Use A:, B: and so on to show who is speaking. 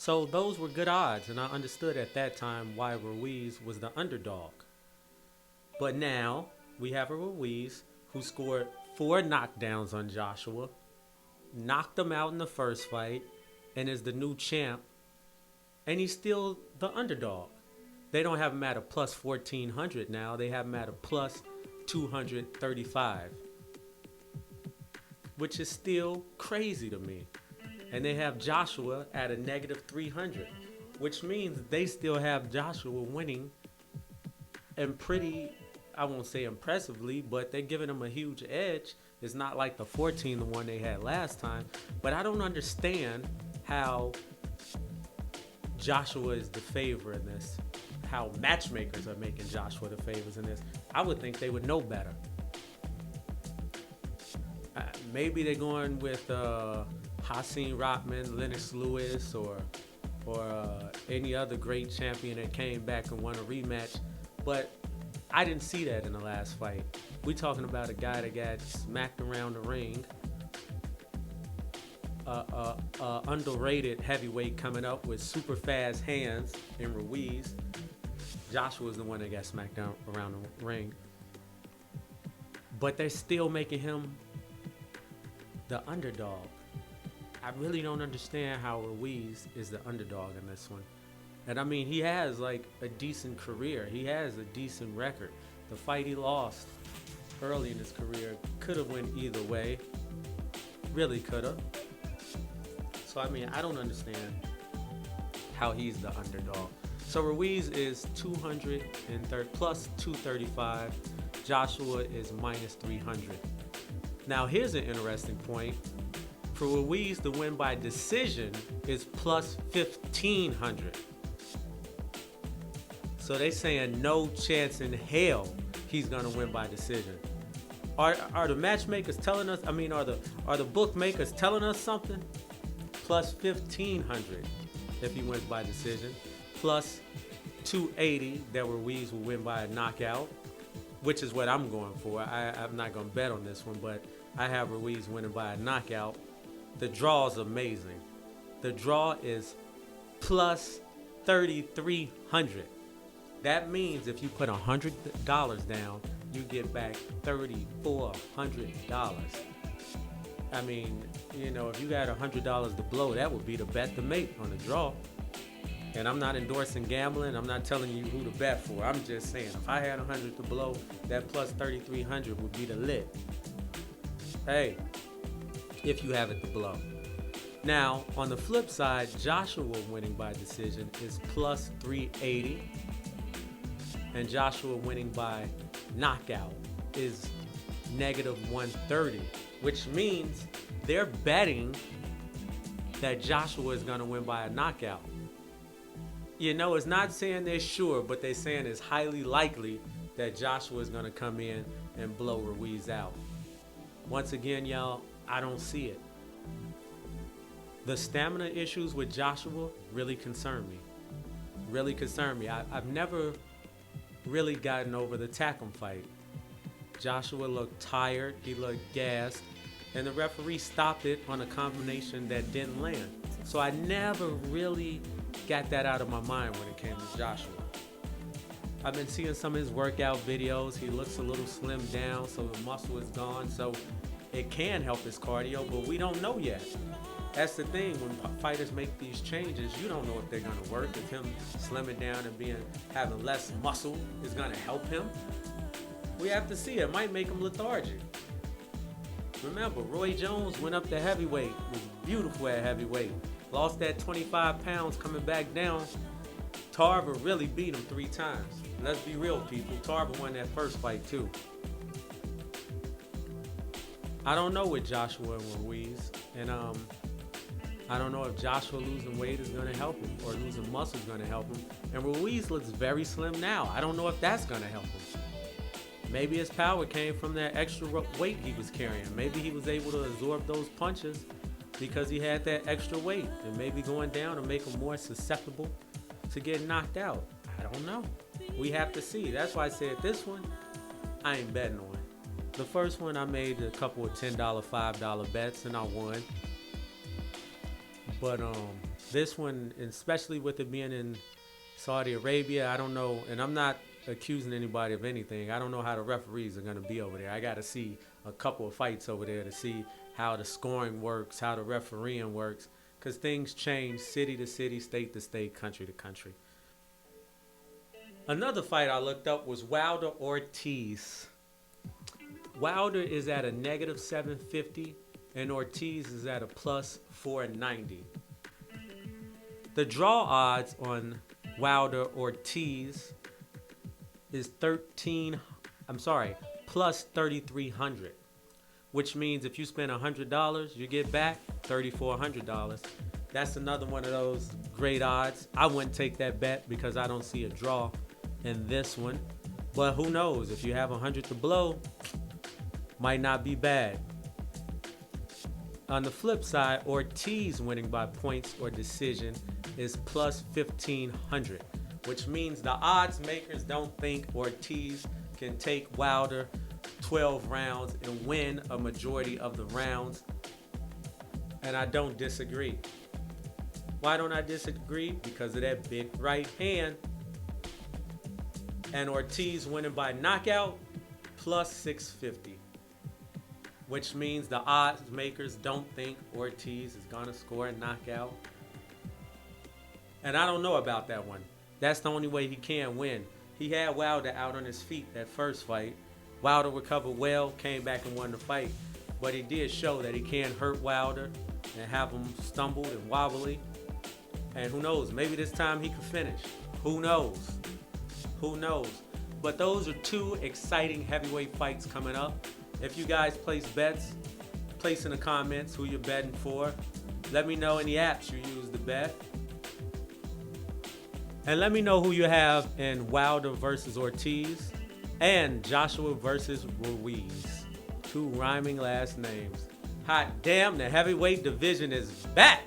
A: So those were good odds, and I understood at that time why Ruiz was the underdog. But now we have a Ruiz who scored 4 knockdowns on Joshua, knocked him out in the first fight, and is the new champ, and he's still the underdog. They don't have him at a plus 1400 now, they have him at a plus 235, which is still crazy to me. And they have Joshua at a negative 300, which means they still have Joshua winning, and pretty, I won't say impressively, but they're giving him a huge edge. It's not like the 14 the one they had last time. But I don't understand how Joshua is the favor in this, how matchmakers are making Joshua the favors in this. I would think they would know better. Maybe they're going with Hasim Rothman, Lennox Lewis, or any other great champion that came back and won a rematch. But I didn't see that in the last fight. We talking about a guy that got smacked around the ring. Underrated heavyweight coming up with super fast hands in Ruiz. Joshua was the one that got smacked down around the ring. But they're still making him the underdog. I really don't understand how Ruiz is the underdog in this one. And I mean, he has like a decent career. He has a decent record. The fight he lost early in his career could have went either way. Really could have. So I mean, I don't understand how he's the underdog. So Ruiz is 230 plus 235. Joshua is minus 300. Now here's an interesting point. For Ruiz to win by decision is plus 1,500. So they saying no chance in hell he's gonna win by decision. Are the matchmakers telling us? I mean, are the bookmakers telling us something? Plus 1,500 if he wins by decision. Plus 280 that Ruiz will win by a knockout, which is what I'm going for. I'm not gonna bet on this one, but I have Ruiz winning by a knockout. The draw is amazing. The draw is plus 3,300. That means if you put $100 down, you get back $3,400. I mean, you know, if you got $100 to blow, that would be the bet to make on the draw. And I'm not endorsing gambling. I'm not telling you who to bet for. I'm just saying, if I had 100 to blow, that plus 3,300 would be the lit. Hey, if you have it to blow. Now, on the flip side, Joshua winning by decision is plus 380. And Joshua winning by knockout is negative 130, which means they're betting that Joshua is going to win by a knockout. You know, it's not saying they're sure, but they're saying it's highly likely that Joshua is going to come in and blow Ruiz out. Once again, y'all, I don't see it. The stamina issues with Joshua really concern me. Really concern me. I've never really gotten over the Tack'em fight. Joshua looked tired, he looked gassed, and the referee stopped it on a combination that didn't land. So I never really got that out of my mind when it came to Joshua. I've been seeing some of his workout videos. He looks a little slimmed down, so the muscle is gone. So it can help his cardio, but we don't know yet. That's the thing, when fighters make these changes, you don't know if they're gonna work. If him slimming down and having less muscle is gonna help him. We have to see. It might make him lethargic. Remember, Roy Jones went up to heavyweight, was beautiful at heavyweight, lost that 25 pounds coming back down. Tarver really beat him 3 times. Let's be real, people. Tarver won that first fight too. I don't know with Joshua and Ruiz, and I don't know if Joshua losing weight is going to help him or losing muscle is going to help him. And Ruiz looks very slim now. I don't know if that's going to help him. Maybe his power came from that extra weight he was carrying. Maybe he was able to absorb those punches because he had that extra weight, and maybe going down to make him more susceptible to get knocked out. I don't know. We have to see. That's why I said this one, I ain't betting on. The first one I made a couple of $10, $5 bets and I won. But this one, especially with it being in Saudi Arabia, I don't know, and I'm not accusing anybody of anything. I don't know how the referees are going to be over there. I got to see a couple of fights over there to see how the scoring works, how the refereeing works, because things change city to city, state to state, country to country. Another fight I looked up was Wilder Ortiz. Wilder is at a negative 750 and Ortiz is at a plus 490. The draw odds on Wilder Ortiz is plus 3,300, which means if you spend $100, you get back $3,400. That's another one of those great odds. I wouldn't take that bet because I don't see a draw in this one. But who knows? If you have 100 to blow, might not be bad. On the flip side, Ortiz winning by points or decision is plus 1,500, which means the odds makers don't think Ortiz can take Wilder 12 rounds and win a majority of the rounds. And I don't disagree. Why don't I disagree? Because of that big right hand. And Ortiz winning by knockout, plus 650. Which means the odds makers don't think Ortiz is going to score a knockout. And I don't know about that one. That's the only way he can win. He had Wilder out on his feet that first fight. Wilder recovered well, came back and won the fight. But he did show that he can hurt Wilder and have him stumbled and wobbly. And who knows, maybe this time he can finish. Who knows? Who knows? But those are two exciting heavyweight fights coming up. If you guys place bets, place in the comments who you're betting for. Let me know any apps you use to bet. And let me know who you have in Wilder versus Ortiz and Joshua versus Ruiz. Two rhyming last names. Hot damn, the heavyweight division is back.